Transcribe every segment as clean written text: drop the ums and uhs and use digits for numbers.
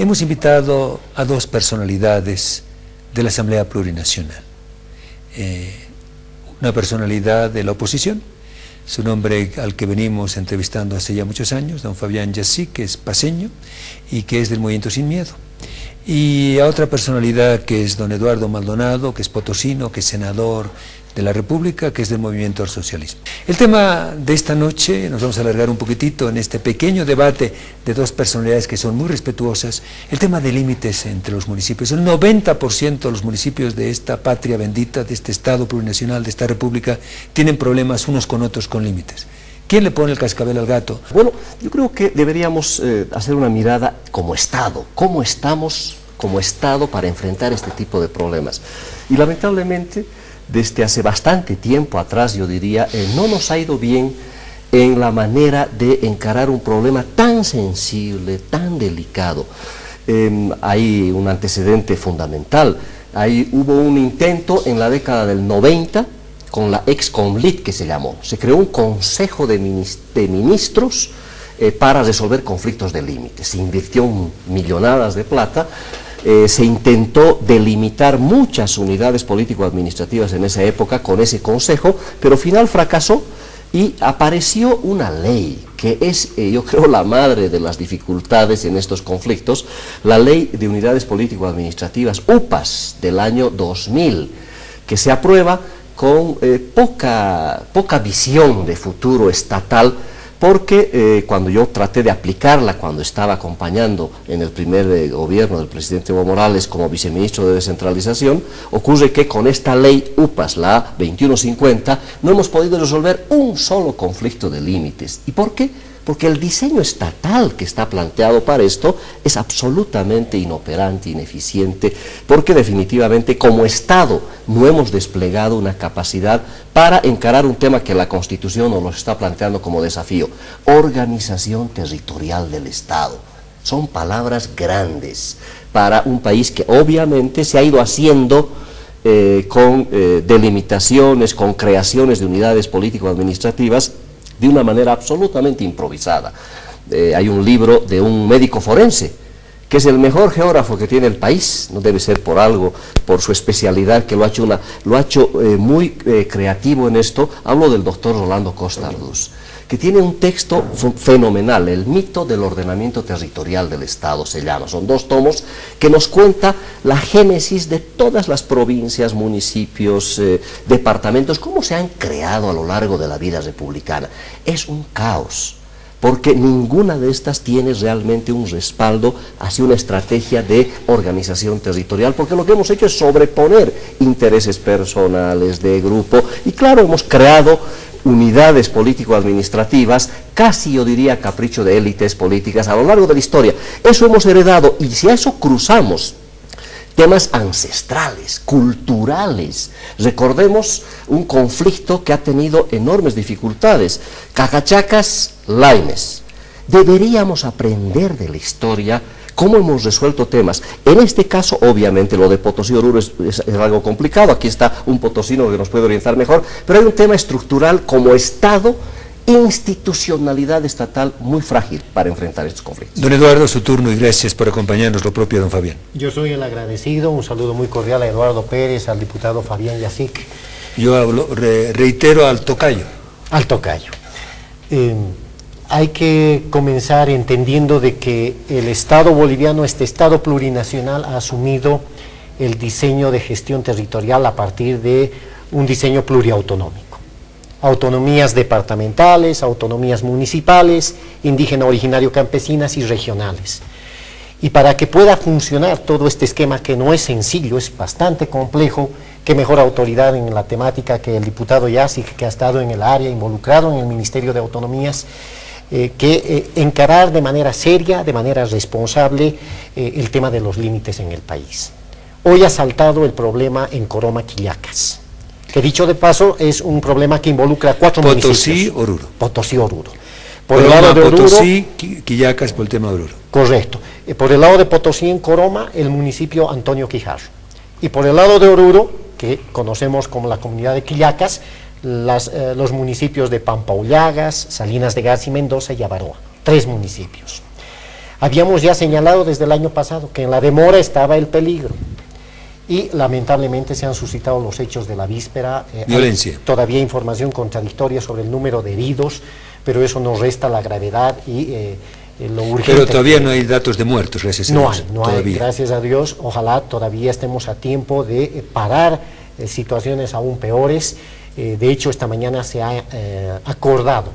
Hemos invitado a dos personalidades de la Asamblea Plurinacional. Una personalidad de la oposición, su nombre al que venimos entrevistando hace ya muchos años, don Fabián Yazic, que es paceño y que es del Movimiento Sin Miedo. Y a otra personalidad que es don Eduardo Maldonado, que es potosino, que es senador de la República, que es del Movimiento al Socialismo. El tema de esta noche, nos vamos a alargar un poquitito en este pequeño debate de dos personalidades que son muy respetuosas, el tema de límites entre los municipios. El 90% de los municipios de esta patria bendita, de este Estado plurinacional, de esta República, tienen problemas unos con otros con límites. ¿Quién le pone el cascabel al gato? Bueno, yo creo que deberíamos hacer una mirada como Estado. ¿Cómo estamos como Estado para enfrentar este tipo de problemas? Y lamentablemente, desde hace bastante tiempo atrás, yo diría, no nos ha ido bien en la manera de encarar un problema tan sensible, tan delicado. Hay un antecedente fundamental. Hubo un intento en la década del 90, con la ex-Comlit que se llamó. Se creó un consejo de ministros para resolver conflictos de límites. Se invirtió millonadas de plata. Se intentó delimitar muchas unidades político-administrativas en esa época con ese consejo, pero al final fracasó y apareció una ley que es, yo creo, la madre de las dificultades en estos conflictos, la Ley de Unidades Político-Administrativas, UPAS, del año 2000, que se aprueba con poca visión de futuro estatal, porque cuando yo traté de aplicarla, cuando estaba acompañando en el primer gobierno del presidente Evo Morales como viceministro de descentralización, ocurre que con esta ley UPAS, la 2150, no hemos podido resolver un solo conflicto de límites. ¿Y por qué? Porque el diseño estatal que está planteado para esto es absolutamente inoperante, ineficiente, porque definitivamente como Estado no hemos desplegado una capacidad para encarar un tema que la Constitución nos lo está planteando como desafío: organización territorial del Estado. Son palabras grandes para un país que obviamente se ha ido haciendo con delimitaciones, con creaciones de unidades político-administrativas, de una manera absolutamente improvisada. Hay un libro de un médico forense, que es el mejor geógrafo que tiene el país, no debe ser por algo, por su especialidad, que lo ha hecho muy creativo en esto. Hablo del doctor Rolando Costa Arduz, que tiene un texto fenomenal, El mito del ordenamiento territorial del Estado se llama. Son 2 tomos que nos cuenta la génesis de todas las provincias, municipios, departamentos, cómo se han creado a lo largo de la vida republicana. Es un caos, porque ninguna de estas tiene realmente un respaldo hacia una estrategia de organización territorial, porque lo que hemos hecho es sobreponer intereses personales, de grupo, y claro, hemos creado unidades político-administrativas, casi yo diría capricho de élites políticas a lo largo de la historia. Eso hemos heredado, y si a eso cruzamos temas ancestrales, culturales, recordemos un conflicto que ha tenido enormes dificultades, Cacachacas, Laines. Deberíamos aprender de la historia cómo hemos resuelto temas. En este caso, obviamente, lo de Potosí Oruro es algo complicado. Aquí está un potosino que nos puede orientar mejor, pero hay un tema estructural como Estado, institucionalidad estatal muy frágil para enfrentar estos conflictos. Don Eduardo, su turno, y gracias por acompañarnos, lo propio don Fabián. Yo soy el agradecido, un saludo muy cordial a Eduardo Pérez, al diputado Fabián Yazic. Yo reitero al tocayo. Al tocayo. Hay que comenzar entendiendo de que el Estado boliviano, este Estado plurinacional, ha asumido el diseño de gestión territorial a partir de un diseño pluriautonómico. Autonomías departamentales, autonomías municipales, indígena originario campesinas y regionales. Y para que pueda funcionar todo este esquema, que no es sencillo, es bastante complejo, qué mejor autoridad en la temática que el diputado Yazic, que ha estado en el área, involucrado en el Ministerio de Autonomías, que encarar de manera seria, de manera responsable, el tema de los límites en el país. Hoy ha saltado el problema en Coroma, Quillacas, que dicho de paso es un problema que involucra 4 municipios. Potosí, Oruro. Por el lado de Oruro, Potosí, Quillacas, por el tema de Oruro. Correcto. Por el lado de Potosí, en Coroma, el municipio Antonio Quijarro. Y por el lado de Oruro, que conocemos como la comunidad de Quillacas, los municipios de Pampaullagas, Salinas de Garza y Mendoza y Avaroa. 3 municipios. Habíamos ya señalado desde el año pasado que en la demora estaba el peligro y lamentablemente se han suscitado los hechos de la víspera. Violencia. Hay todavía información contradictoria sobre el número de heridos, pero eso nos resta la gravedad y lo urgente. Pero todavía no hay datos de muertos, gracias a Dios. No hay, gracias a Dios. Ojalá todavía estemos a tiempo de parar situaciones aún peores. De hecho, esta mañana se ha acordado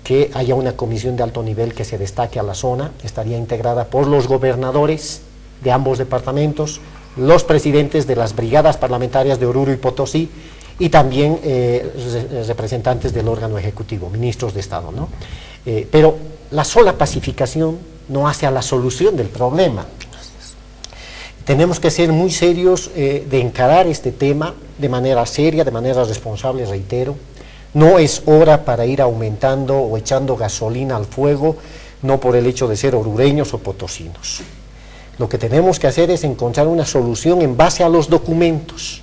que haya una comisión de alto nivel que se destaque a la zona. Estaría integrada por los gobernadores de ambos departamentos, los presidentes de las brigadas parlamentarias de Oruro y Potosí y también representantes del órgano ejecutivo, ministros de Estado, ¿no? Pero la sola pacificación no hace a la solución del problema. Tenemos que ser muy serios de encarar este tema de manera seria, de manera responsable, reitero. No es hora para ir aumentando o echando gasolina al fuego, no por el hecho de ser orureños o potosinos. Lo que tenemos que hacer es encontrar una solución en base a los documentos.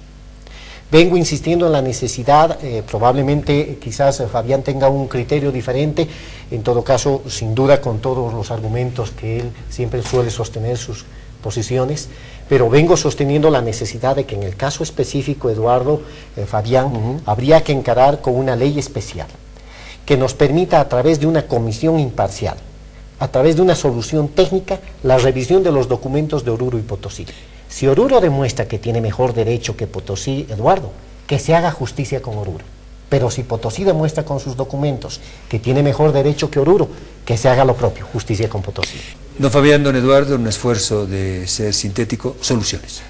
Vengo insistiendo en la necesidad, probablemente quizás Fabián tenga un criterio diferente, en todo caso, sin duda con todos los argumentos que él siempre suele sostener sus posiciones, pero vengo sosteniendo la necesidad de que en el caso específico, Eduardo, Fabián, habría que encarar con una ley especial, que nos permita a través de una comisión imparcial, a través de una solución técnica, la revisión de los documentos de Oruro y Potosí. Si Oruro demuestra que tiene mejor derecho que Potosí, Eduardo, que se haga justicia con Oruro. Pero si Potosí demuestra con sus documentos que tiene mejor derecho que Oruro, que se haga lo propio, justicia con Potosí. Don Fabián, don Eduardo, un esfuerzo de ser sintético, soluciones.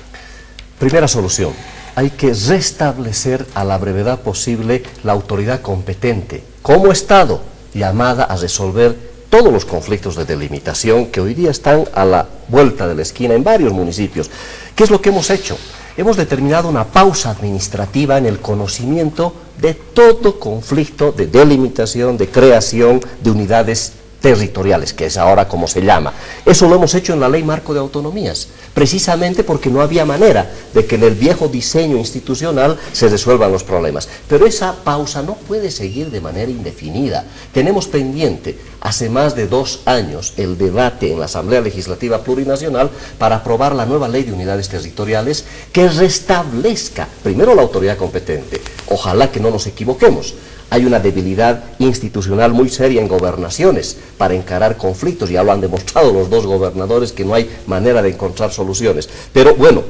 Primera solución, hay que restablecer a la brevedad posible la autoridad competente, como Estado, llamada a resolver todos los conflictos de delimitación que hoy día están a la vuelta de la esquina en varios municipios. ¿Qué es lo que hemos hecho? Hemos determinado una pausa administrativa en el conocimiento de todo conflicto de delimitación, de creación de unidades territoriales, que es ahora como se llama. Eso lo hemos hecho en la Ley Marco de Autonomías, precisamente porque no había manera de que en el viejo diseño institucional se resuelvan los problemas. Pero esa pausa no puede seguir de manera indefinida. Tenemos pendiente, hace más de 2 años, el debate en la Asamblea Legislativa Plurinacional para aprobar la nueva Ley de Unidades Territoriales que restablezca, primero, la autoridad competente. Ojalá que no nos equivoquemos. Hay una debilidad institucional muy seria en gobernaciones para encarar conflictos, ya lo han demostrado los 2 gobernadores que no hay manera de encontrar soluciones. Pero bueno,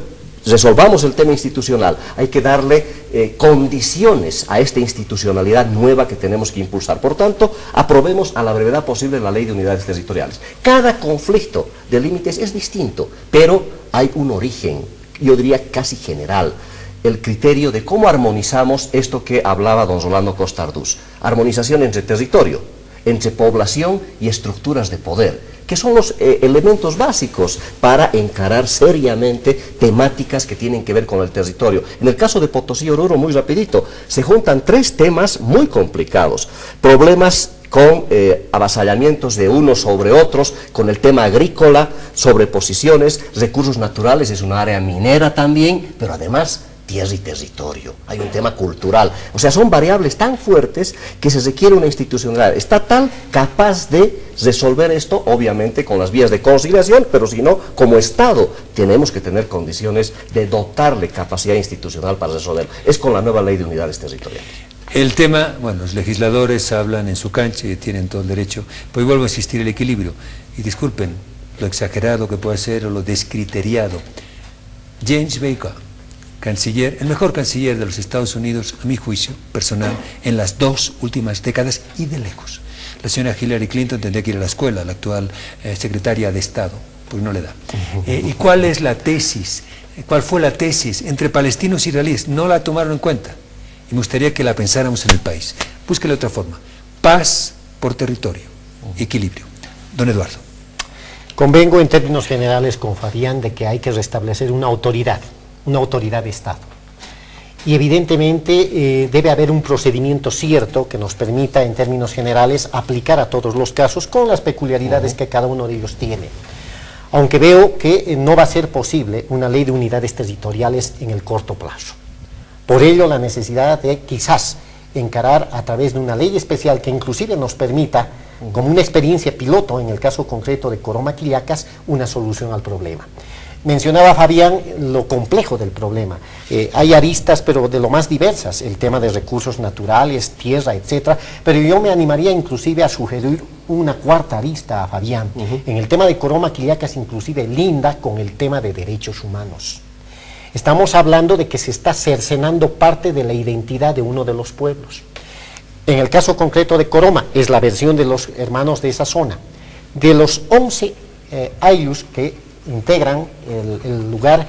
resolvamos el tema institucional, hay que darle condiciones a esta institucionalidad nueva que tenemos que impulsar. Por tanto, aprobemos a la brevedad posible la Ley de Unidades Territoriales. Cada conflicto de límites es distinto, pero hay un origen, yo diría casi general. El criterio de cómo armonizamos esto que hablaba don Rolando Costardús. Armonización entre territorio, entre población y estructuras de poder, que son los elementos básicos para encarar seriamente temáticas que tienen que ver con el territorio. En el caso de Potosí y Oruro, muy rapidito, se juntan 3 temas muy complicados. Problemas con avasallamientos de unos sobre otros, con el tema agrícola, sobreposiciones, recursos naturales, es una área minera también, pero además tierra y territorio, hay un tema cultural, o sea, son variables tan fuertes que se requiere una institucionalidad estatal capaz de resolver esto, obviamente con las vías de conciliación, pero si no, como Estado, tenemos que tener condiciones de dotarle capacidad institucional para resolverlo. Es con la nueva Ley de Unidades Territoriales. El tema, bueno, los legisladores hablan en su cancha y tienen todo el derecho, pero vuelvo a insistir, el equilibrio, y disculpen lo exagerado que puede ser o lo descriteriado. James Baker, canciller, el mejor canciller de los Estados Unidos, a mi juicio personal, en las 2 últimas décadas y de lejos. La señora Hillary Clinton tendría que ir a la escuela, la actual secretaria de Estado, porque no le da. ¿Y cuál es la tesis? ¿Cuál fue la tesis entre palestinos y israelíes? No la tomaron en cuenta. Y me gustaría que la pensáramos en el país. Búsquele otra forma. Paz por territorio, equilibrio. Don Eduardo. Convengo en términos generales con Fabián de que hay que restablecer una autoridad de Estado. Y evidentemente debe haber un procedimiento cierto que nos permita en términos generales aplicar a todos los casos con las peculiaridades que cada uno de ellos tiene. Aunque veo que no va a ser posible una ley de unidades territoriales en el corto plazo. Por ello la necesidad de quizás encarar a través de una ley especial que inclusive nos permita como una experiencia piloto, en el caso concreto de Coroma Quillacas, una solución al problema. Mencionaba Fabián lo complejo del problema. Hay aristas, pero de lo más diversas, el tema de recursos naturales, tierra, etcétera. Pero yo me animaría inclusive a sugerir una cuarta arista a Fabián. En el tema de Coroma Quillacas, inclusive linda con el tema de derechos humanos. Estamos hablando de que se está cercenando parte de la identidad de uno de los pueblos. En el caso concreto de Coroma, es la versión de los hermanos de esa zona. De los 11 ayllus que integran el lugar,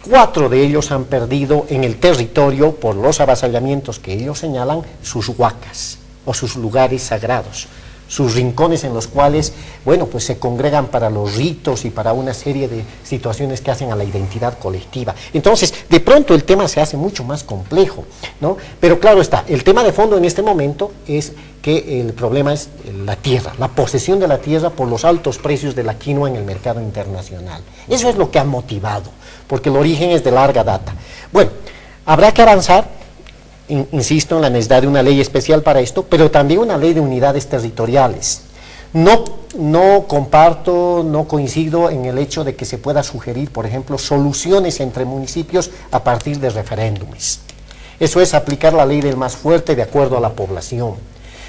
4 de ellos han perdido en el territorio, por los avasallamientos que ellos señalan, sus huacas o sus lugares sagrados, sus rincones en los cuales, bueno, pues se congregan para los ritos y para una serie de situaciones que hacen a la identidad colectiva. Entonces, de pronto el tema se hace mucho más complejo, ¿no? Pero claro está, el tema de fondo en este momento es que el problema es la tierra, la posesión de la tierra por los altos precios de la quinoa en el mercado internacional. Eso es lo que ha motivado, porque el origen es de larga data. Bueno, habrá que avanzar. Insisto en la necesidad de una ley especial para esto, pero también una ley de unidades territoriales. No comparto, no coincido en el hecho de que se pueda sugerir, por ejemplo, soluciones entre municipios a partir de referéndums. Eso es aplicar la ley del más fuerte de acuerdo a la población.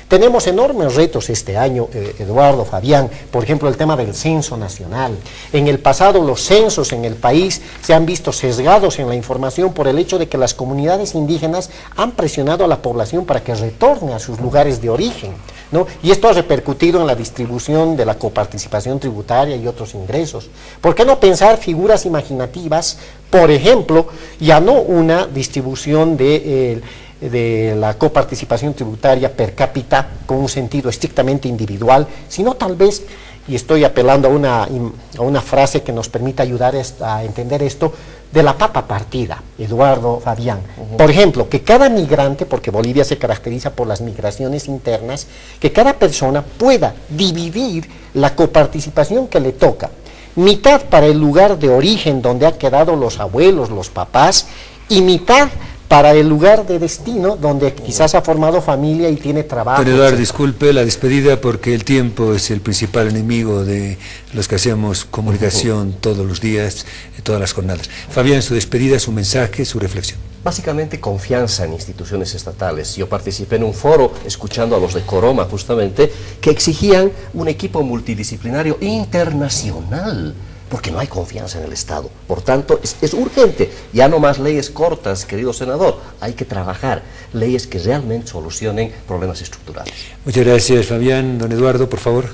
Tenemos enormes retos este año, Eduardo, Fabián, por ejemplo el tema del censo nacional. En el pasado los censos en el país se han visto sesgados en la información por el hecho de que las comunidades indígenas han presionado a la población para que retorne a sus lugares de origen, ¿no? Y esto ha repercutido en la distribución de la coparticipación tributaria y otros ingresos. ¿Por qué no pensar figuras imaginativas? Por ejemplo, ya no una distribución de la coparticipación tributaria per cápita con un sentido estrictamente individual, sino tal vez, y estoy apelando a una frase que nos permita ayudar a entender esto, de la papa partida, Eduardo, Fabián. Por ejemplo, que cada migrante, porque Bolivia se caracteriza por las migraciones internas, que cada persona pueda dividir la coparticipación que le toca, mitad para el lugar de origen donde han quedado los abuelos, los papás, y mitad para el lugar de destino donde quizás ha formado familia y tiene trabajo. Don Eduardo, disculpe la despedida porque el tiempo es el principal enemigo de los que hacemos comunicación todos los días, todas las jornadas. Fabián, su despedida, su mensaje, su reflexión. Básicamente confianza en instituciones estatales. Yo participé en un foro escuchando a los de Coroma justamente que exigían un equipo multidisciplinario internacional, porque no hay confianza en el Estado. Por tanto, es urgente, ya no más leyes cortas, querido senador, hay que trabajar leyes que realmente solucionen problemas estructurales. Muchas gracias, Fabián. Don Eduardo, por favor.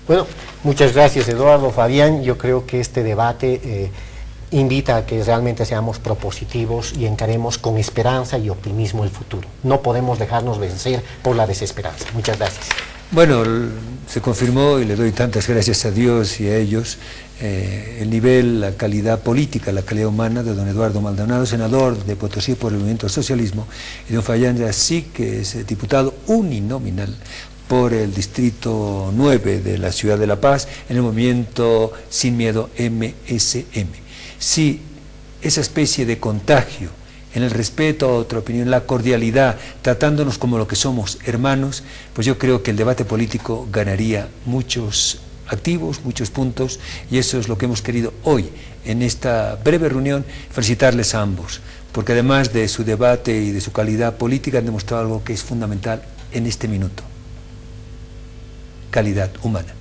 Bueno, muchas gracias, Eduardo, Fabián. Yo creo que este debate invita a que realmente seamos propositivos y encaremos con esperanza y optimismo el futuro. No podemos dejarnos vencer por la desesperanza. Muchas gracias. Bueno, se confirmó, y le doy tantas gracias a Dios y a ellos, el nivel, la calidad política, la calidad humana de don Eduardo Maldonado, senador de Potosí por el Movimiento al Socialismo, y don Fabián Yací, que es diputado uninominal por el Distrito 9 de la Ciudad de La Paz, en el Movimiento Sin Miedo MSM. Sí, esa especie de contagio en el respeto a otra opinión, la cordialidad, tratándonos como lo que somos, hermanos, pues yo creo que el debate político ganaría muchos activos, muchos puntos, y eso es lo que hemos querido hoy, en esta breve reunión, felicitarles a ambos, porque además de su debate y de su calidad política han demostrado algo que es fundamental en este minuto: calidad humana.